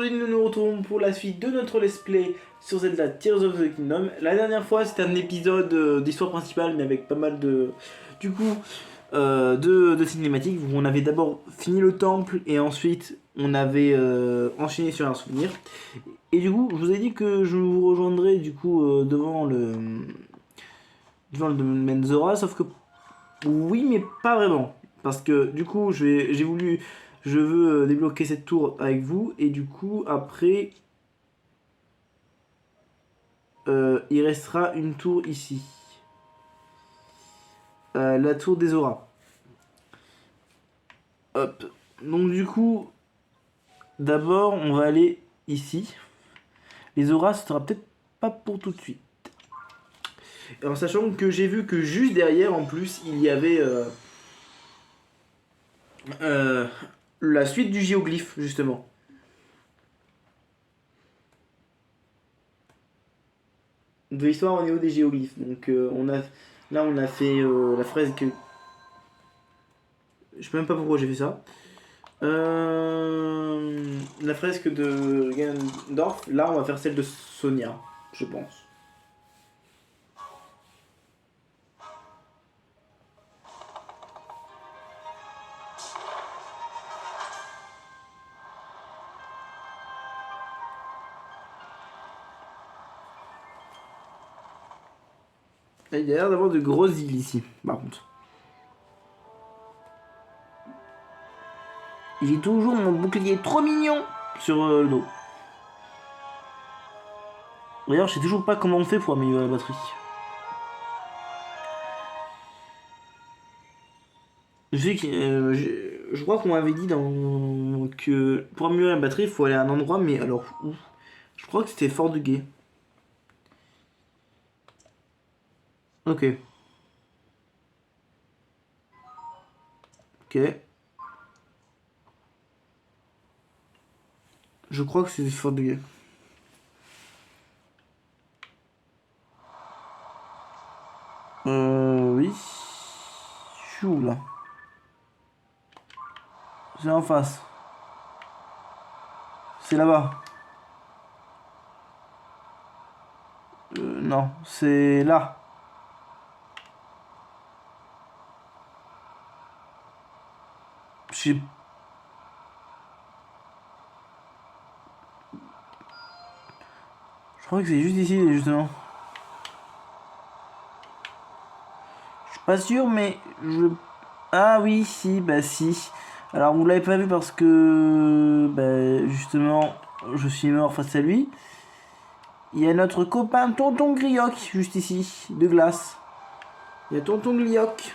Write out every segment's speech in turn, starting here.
aujourd'hui nous nous retrouvons pour la suite de notre let's play sur Zelda Tears of the Kingdom. La dernière fois c'était un épisode d'histoire principale mais avec pas mal de de cinématiques. On avait d'abord fini le temple et ensuite on avait enchaîné sur un souvenir. Et du coup je vous ai dit que je vous rejoindrai du coup devant le domaine Zora, sauf que oui mais pas vraiment. Parce que du coup je veux débloquer cette tour avec vous et du coup après il restera une tour ici. La tour des auras. Hop. Donc du coup d'abord on va aller ici. Les auras ce sera peut-être pas pour tout de suite. Et en sachant que j'ai vu que juste derrière en plus il y avait euh, la suite du géoglyphe justement. De l'histoire au niveau des géoglyphes. Donc on a fait la fresque. Je sais même pas pourquoi j'ai fait ça. La fresque de Ganondorf. Là on va faire celle de Sonia, je pense. Il y a l'air d'avoir de grosses îles ici, par contre. J'ai toujours mon bouclier trop mignon sur le dos. D'ailleurs, je sais toujours pas comment on fait pour améliorer la batterie. Je crois qu'on m'avait dit que pour améliorer la batterie, il faut aller à un endroit, mais alors où? Je crois que c'était Fort de Guet. Ok. Ok. Je crois que c'était Fort de Guet. Oui. Je suis où là? C'est en face. C'est là-bas. Non, c'est là. Je crois que c'est juste ici, justement. Je suis pas sûr, mais je... Ah oui, si, bah si. Alors, vous l'avez pas vu parce que... Bah, justement, je suis mort face à lui. Il y a notre copain Tonton Grioc, juste ici, de glace. Il y a Tonton Grioc.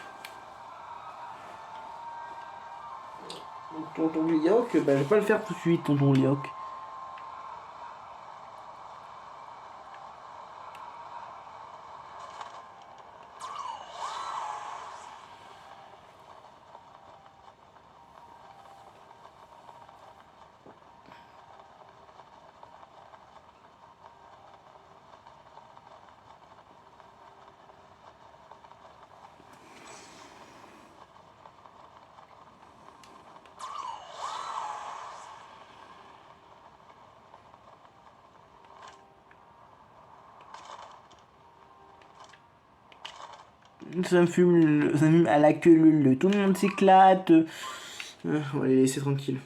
Donc, Tonton Grioc, bah, je vais pas le faire tout de suite, Tonton Grioc. Ça me fume à la queue leu. Tout le monde s'éclate. On va les laisser tranquilles.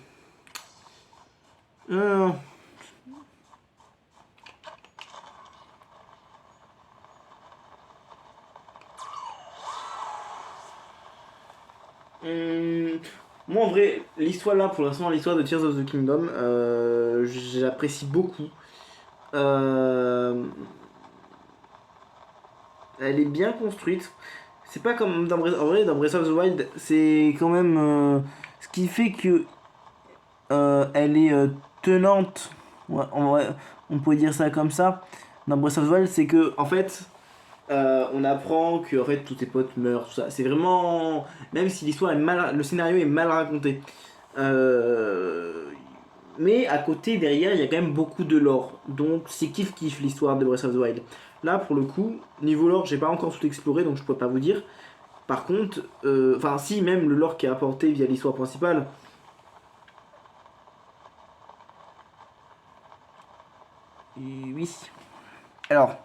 Non. Moi en vrai, l'histoire là, pour l'instant, l'histoire de Tears of the Kingdom, j'apprécie beaucoup. Euh, Elle est bien construite. C'est pas comme en vrai, dans Breath of the Wild, c'est quand même ce qui fait que elle est tenante. Ouais, on pourrait dire ça comme ça. Dans Breath of the Wild, c'est que en fait, on apprend que en fait tous tes potes meurent, tout ça. C'est vraiment, même si l'histoire est mal, le scénario est mal raconté. Euh, mais à côté, derrière, il y a quand même beaucoup de lore. Donc c'est kiff kiff l'histoire de Breath of the Wild. Là, pour le coup, niveau lore, j'ai pas encore tout exploré, donc je peux pas vous dire. Par contre, enfin si, même le lore qui est apporté via l'histoire principale, Oui. Alors.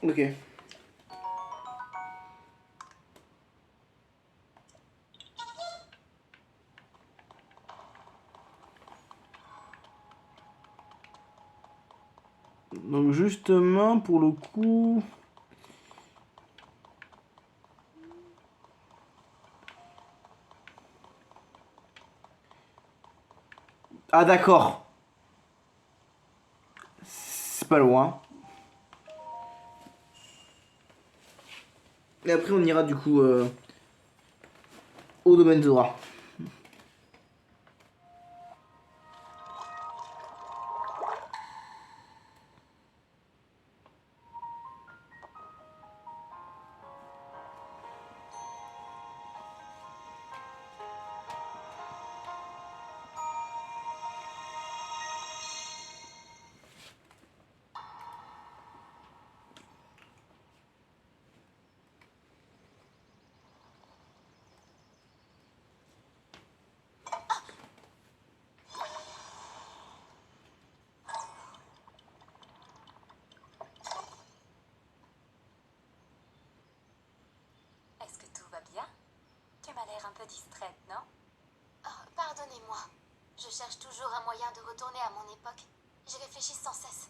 Ok. Donc justement, pour le coup... Ah d'accord. C'est pas loin. Et après on ira du coup au domaine de droit. Est-ce que tout va bien? Tu m'as l'air un peu distraite, non? Oh, pardonnez-moi. Je cherche toujours un moyen de retourner à mon époque. J'y réfléchis sans cesse.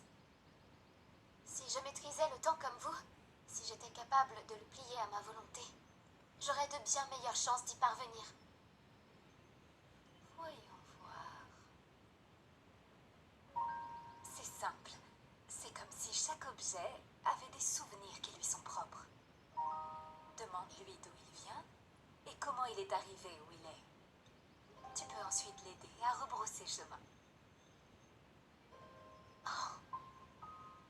Si je maîtrisais le temps comme vous, si j'étais capable de le plier à ma volonté, j'aurais de bien meilleures chances d'y parvenir. Voyons voir. C'est simple. C'est comme si chaque objet avait des souvenirs qui lui sont propres. Demande-lui d'où il vient et comment il est arrivé où il est. Tu peux ensuite l'aider à rebrousser chemin. Oh,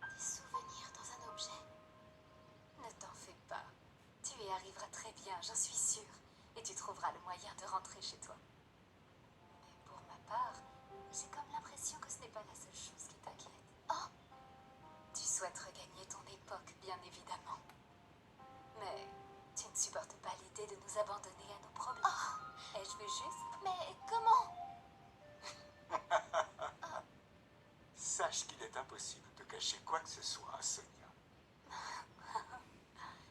des souvenirs dans un objet. Ne t'en fais pas. Tu y arriveras très bien, j'en suis sûre. Et tu trouveras le moyen de rentrer chez toi. Mais pour ma part, j'ai comme l'impression que ce n'est pas la seule chose qui t'inquiète. Oh! Tu souhaites regagner ton époque, bien évidemment. Mais tu ne supportes pas l'idée de nous abandonner à nos problèmes. Oh. Ai-je vu juste? Mais comment? Sache qu'il est impossible de cacher quoi que ce soit à Sonia.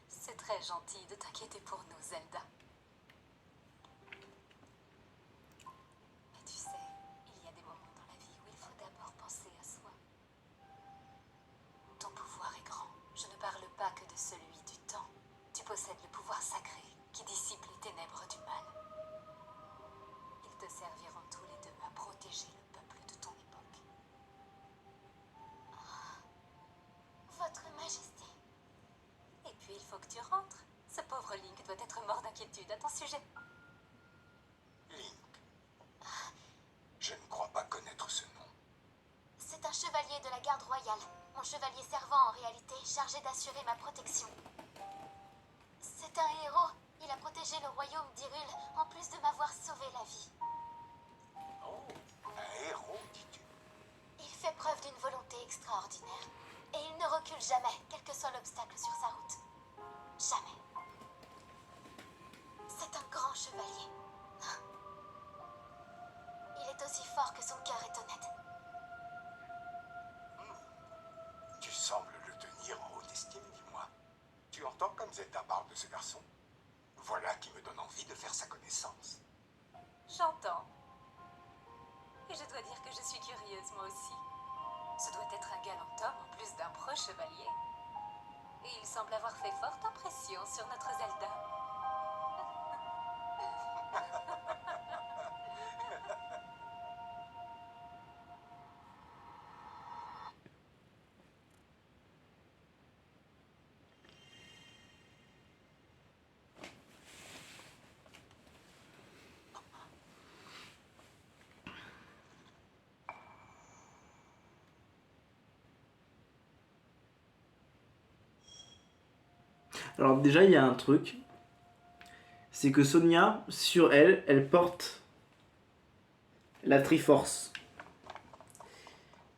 C'est très gentil de t'inquiéter pour nous, Zelda. Mais tu sais, il y a des moments dans la vie où il faut d'abord penser à soi. Ton pouvoir est grand. Je ne parle pas que de celui du temps. Tu possèdes le pouvoir sacré qui dissipe les ténèbres du mal. Ils te serviront tous les deux à protéger le peuple de ton époque. Votre Majesté. Et puis il faut que tu rentres. Ce pauvre Link doit être mort d'inquiétude à ton sujet. Link. Je ne crois pas connaître ce nom. C'est un chevalier de la garde royale. Mon chevalier servant en réalité, chargé d'assurer ma protection. C'est un héros. Il a protégé le royaume d'Hyrule, en plus de m'avoir sauvé la vie. Oh, un héros, dis-tu? Il fait preuve d'une volonté extraordinaire. Et il ne recule jamais, quel que soit l'obstacle sur sa route. Jamais. C'est un grand chevalier. Il est aussi fort que son cœur est honnête. Tu sembles le tenir en haute estime, dis-moi. Tu entends comme Zelda parle de ce garçon? Voilà qui me donne envie de faire sa connaissance. J'entends. Et je dois dire que je suis curieuse, moi aussi. Ce doit être un galant homme en plus d'un pro chevalier. Et il semble avoir fait forte impression sur notre Zelda. Alors déjà, il y a un truc. C'est que Sonia, sur elle, elle porte... la Triforce.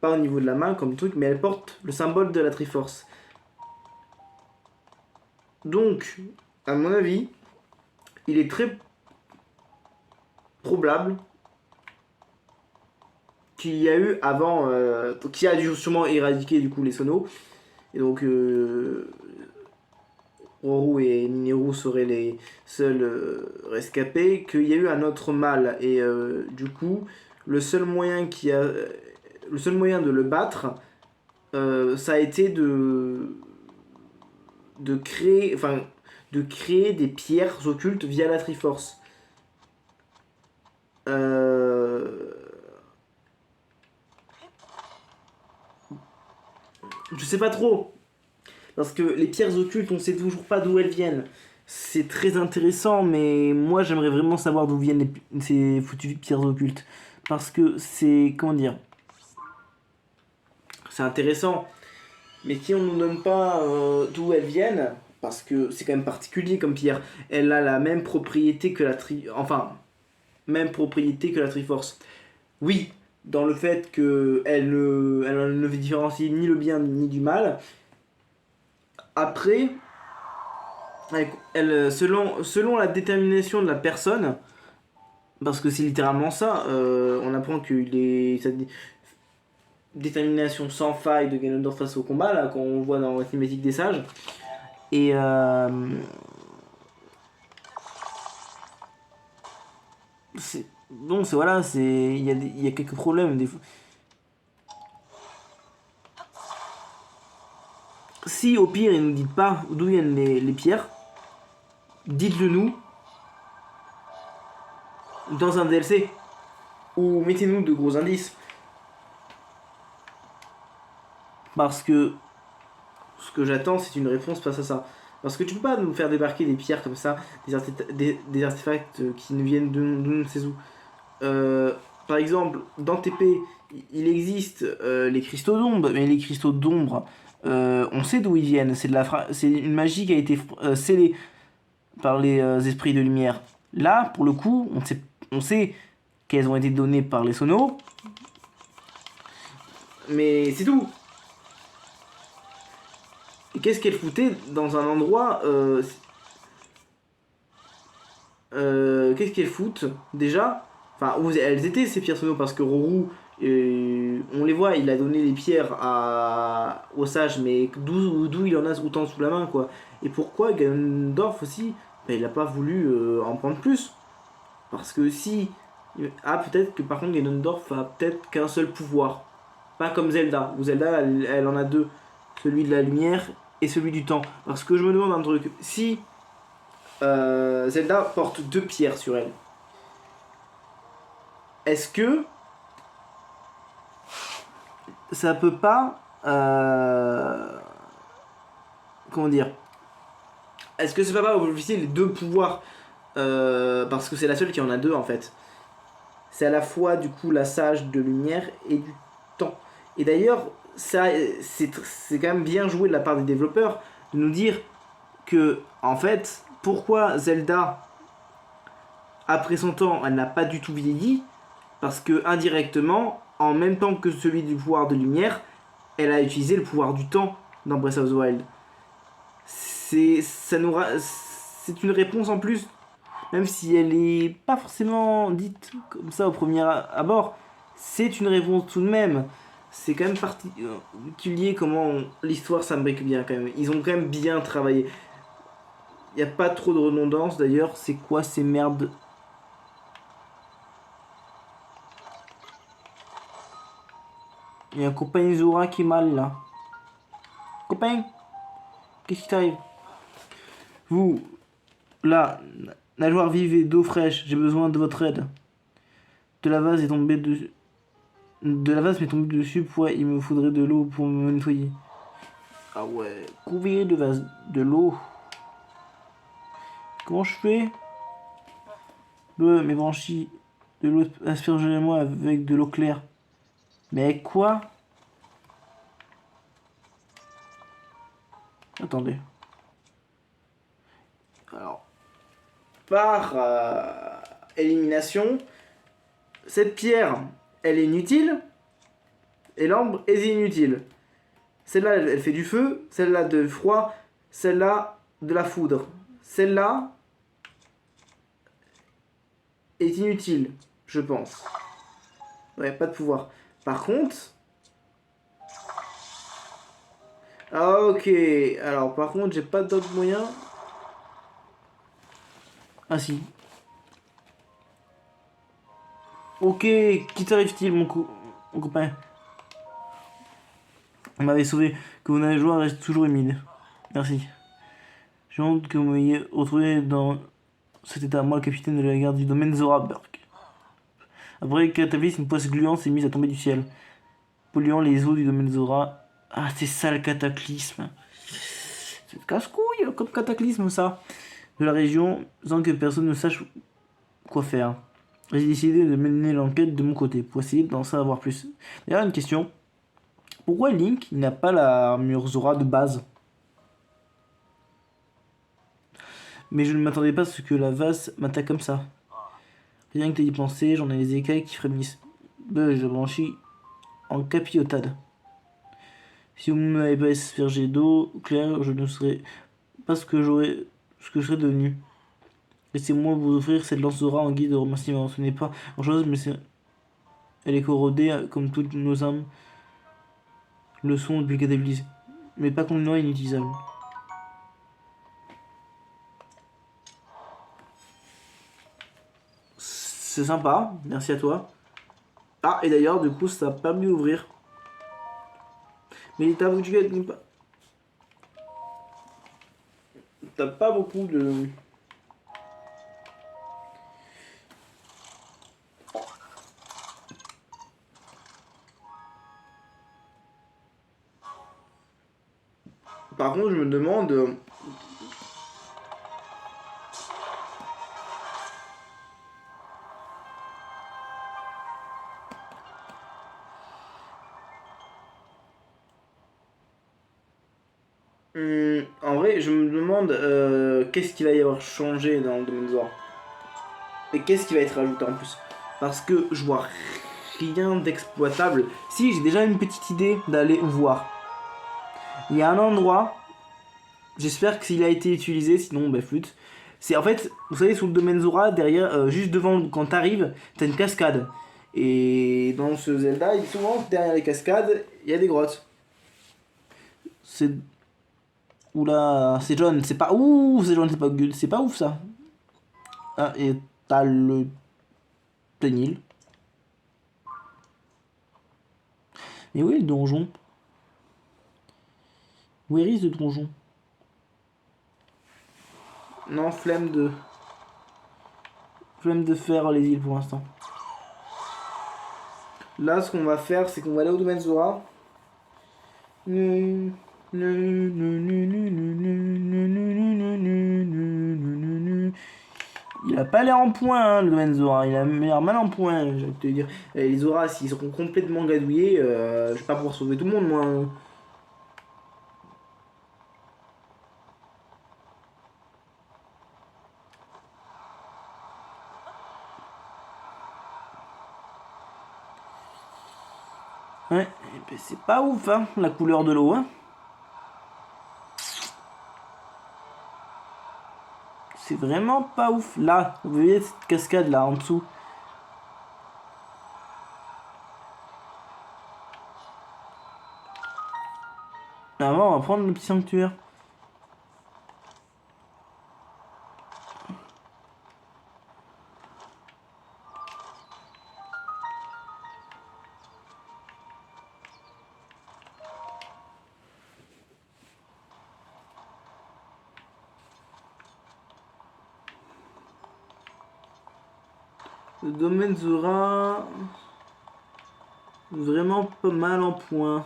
Pas au niveau de la main comme truc, mais elle porte le symbole de la Triforce. Donc, à mon avis, il est très probable qu'il y a eu avant, qui a dû sûrement éradiquer du coup les Sonos. Et donc, Roru et Mineru seraient les seuls rescapés. Qu'il y a eu un autre mâle. Et du coup, le seul moyen de le battre, ça a été de créer des pierres occultes via la Triforce. Je sais pas trop. Parce que les pierres occultes, on sait toujours pas d'où elles viennent. C'est très intéressant, mais moi j'aimerais vraiment savoir d'où viennent ces foutues pierres occultes. Parce que c'est. Comment dire. C'est intéressant. Mais si on nous donne pas d'où elles viennent, parce que c'est quand même particulier comme pierre, elle a la même propriété que la même propriété que la Triforce. Oui, dans le fait qu'elle ne différencie ni le bien ni du mal. Après, selon la détermination de la personne, parce que c'est littéralement ça, on apprend qu'il est sa détermination sans faille de Ganondorf face au combat, là, qu'on voit dans la cinématique des sages. Et bon, c'est voilà, il y a quelques problèmes des fois. Si au pire ils nous disent pas d'où viennent les pierres, dites-le nous dans un DLC ou mettez-nous de gros indices, parce que ce que j'attends c'est une réponse face à ça. Parce que tu peux pas nous faire débarquer des pierres comme ça, des artefacts qui nous viennent de ne sais où. Par exemple, dans TP, il existe les cristaux d'ombre, mais les cristaux d'ombre, on sait d'où ils viennent. C'est une magie qui a été scellée par les esprits de lumière. Là, pour le coup, on sait qu'elles ont été données par les Sonos, mais c'est tout. Et qu'est-ce qu'elles foutaient dans un endroit qu'est-ce qu'elles foutent déjà? Enfin, où elles étaient ces pierres Sonos, parce que Roru, on les voit, il a donné les pierres au sage, mais d'où il en a autant sous la main, quoi. Et pourquoi Ganondorf aussi, ben, il a pas voulu en prendre plus? Parce que si. Ah, peut-être que par contre Ganondorf a peut-être qu'un seul pouvoir. Pas comme Zelda, où Zelda elle en a deux. Celui de la lumière et celui du temps. Parce que je me demande un truc. Si Zelda porte deux pierres sur elle, est-ce que ça peut pas. Comment dire? Est-ce que ça peut pas officier les deux pouvoirs parce que c'est la seule qui en a deux en fait. C'est à la fois du coup la sage de lumière et du temps. Et d'ailleurs, ça c'est quand même bien joué de la part des développeurs de nous dire que en fait, pourquoi Zelda après son temps, elle n'a pas du tout vieilli, parce que indirectement, en même temps que celui du pouvoir de lumière, elle a utilisé le pouvoir du temps dans Breath of the Wild. C'est une réponse en plus, même si elle est pas forcément dite comme ça au premier abord, c'est une réponse tout de même. C'est quand même particulier comment l'histoire s'imbrique bien quand même. Ils ont quand même bien travaillé. Il n'y a pas trop de redondance d'ailleurs. C'est quoi ces merdes? Il y a un copain Izura qui est mal là. Copain, qu'est-ce qui t'arrive? Vous, là, nageoire vive et d'eau fraîche, j'ai besoin de votre aide. De la vase est tombée dessus. De la vase m'est tombée dessus, il me faudrait de l'eau pour me nettoyer. Ah ouais, couvrir de vase de l'eau. Comment je fais? Mes branchies, de l'eau aspergez-moi avec de l'eau claire. Mais quoi? Attendez. Alors, par élimination, cette pierre, elle est inutile, et l'ambre est inutile. Celle-là, elle fait du feu, celle-là de froid, celle-là de la foudre. Celle-là est inutile, je pense. Ouais, pas de pouvoir. Par contre... Ah, ok, alors par contre, j'ai pas d'autres moyens. Ah si. Ok, qui t'arrive-t-il, mon copain? Vous m'avez sauvé. Que vous n'avez joué reste toujours humide. Merci. J'ai honte que vous m'ayez retrouvé dans cet état. Moi, le capitaine de la garde du domaine Zora Burke. Après, cataclysme, une poisse gluante s'est mise à tomber du ciel, polluant les eaux du domaine Zora. Ah, c'est ça le cataclysme. C'est casse-couille comme cataclysme, ça. De la région, sans que personne ne sache quoi faire. J'ai décidé de mener l'enquête de mon côté pour essayer d'en savoir plus. D'ailleurs, une question. Pourquoi Link n'a pas l'armure Zora de base? Mais je ne m'attendais pas à ce que la vase m'attaque comme ça. Rien que d'y penser, j'en ai les écailles qui frémissent. Je blanchis en capillotade. Si vous ne m'avez pas aspergé d'eau claire, je ne serais pas ce que je serais devenu. Laissez-moi vous offrir cette lance Zora en guide de remerciement. Ce n'est pas grand-chose, mais elle est corrodée comme toutes nos âmes le sont depuis le cataclysme. Mais pas complètement inutilisable. C'est sympa, merci à toi. Ah, et d'ailleurs, du coup, ça a permis d'ouvrir. Mais t'as pas beaucoup de... Par contre, je me demande... en vrai, je me demande qu'est-ce qu'il va y avoir changé dans le domaine Zora. Et qu'est-ce qui va être ajouté en plus. Parce que je vois rien d'exploitable. Si, j'ai déjà une petite idée d'aller voir. Il y a un endroit, j'espère qu'il a été utilisé, sinon bah flûte. C'est en fait, vous savez, sous le domaine Zora, derrière, juste devant, quand t'arrives, t'as une cascade. Et dans ce Zelda, souvent, derrière les cascades, il y a des grottes. C'est... Oula, c'est John, c'est pas... Ouh, c'est John, c'est pas ouf ça. Ah, et t'as le... Ténil. Mais où est le donjon? Où est le donjon? Non, flemme de faire les îles pour l'instant. Là, ce qu'on va faire, c'est qu'on va aller au domaine Zora. Il a pas l'air en point, hein, le domaine Zora. Il a l'air mal en point, je vais te dire. Les Zora, s'ils seront complètement gadouillés, je vais pas pouvoir sauver tout le monde, moi. Ouais, ben c'est pas ouf, hein, la couleur de l'eau, hein. C'est vraiment pas ouf. Là, vous voyez cette cascade là en dessous. Avant, on va prendre le petit sanctuaire. Le domaine Zora... Vraiment pas mal en point.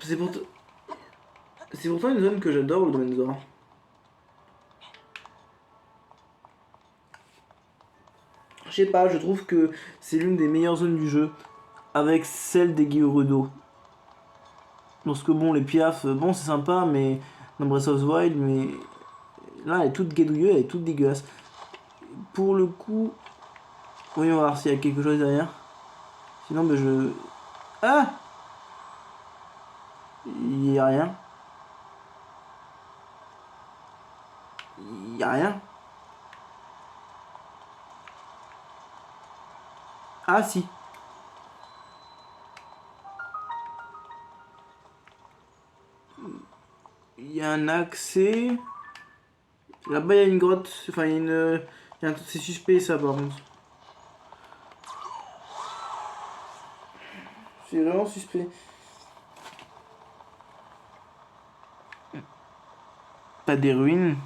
C'est pourtant une zone que j'adore, le domaine Zora. Je sais pas, je trouve que c'est l'une des meilleures zones du jeu, avec celle des Gerudo. Parce que bon, les piafs, bon c'est sympa, mais dans Breath of the Wild, mais là elle est toute guédouilleuse, elle est toute dégueulasse. pour le coup... Voyons voir s'il y a quelque chose derrière. Sinon, ben je... Ah! Il y a rien. Il y a rien. Ah si. Il y a un accès. Là-bas il y a une grotte. Enfin il y a une. C'est suspect ça par contre. C'est vraiment suspect. Pas des ruines.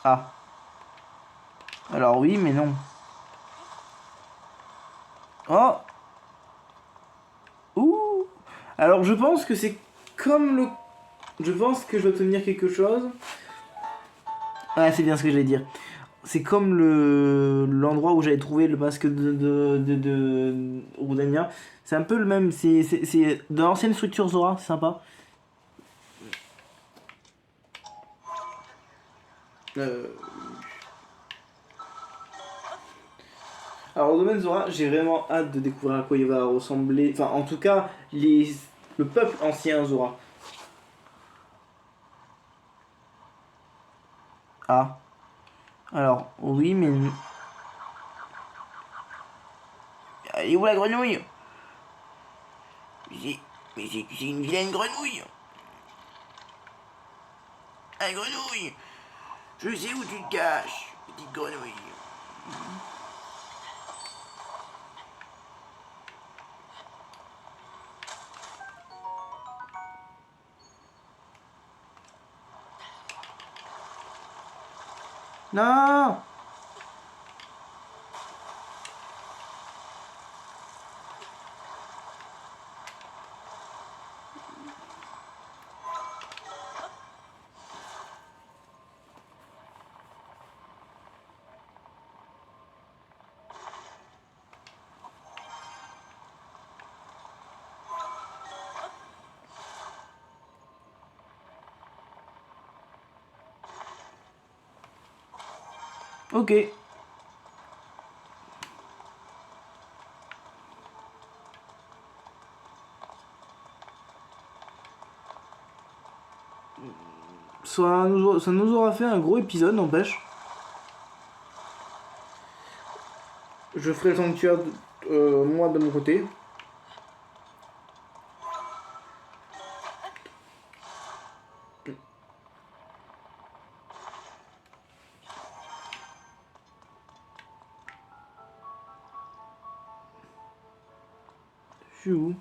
Ah. Alors oui mais non. Oh. Ouh. Alors je pense que c'est comme le... Je pense que je vais obtenir quelque chose. Ah c'est bien ce que j'allais dire. C'est comme l'endroit où j'avais trouvé le masque de Rudania. C'est un peu le même. C'est de l'ancienne structure Zora, c'est sympa. Alors au domaine Zora, j'ai vraiment hâte de découvrir à quoi il va ressembler. Enfin en tout cas, le peuple ancien Zora. Ah. Alors, oui, mais... Elle est où la grenouille? Mais c'est une vilaine grenouille. La grenouille. Je sais où tu te caches, petite grenouille. Non. Ok. Ça nous aura fait un gros épisode, n'empêche. Je ferai le sanctuaire, moi, de mon côté. Je suis où?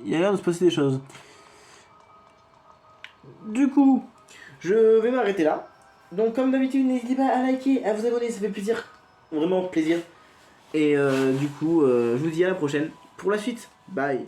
Il y a l'air de se passer des choses. Du coup, je vais m'arrêter là. Donc comme d'habitude, n'hésitez pas à liker, à vous abonner, ça fait plaisir. Vraiment plaisir. Et du coup, je vous dis à la prochaine pour la suite. Bye.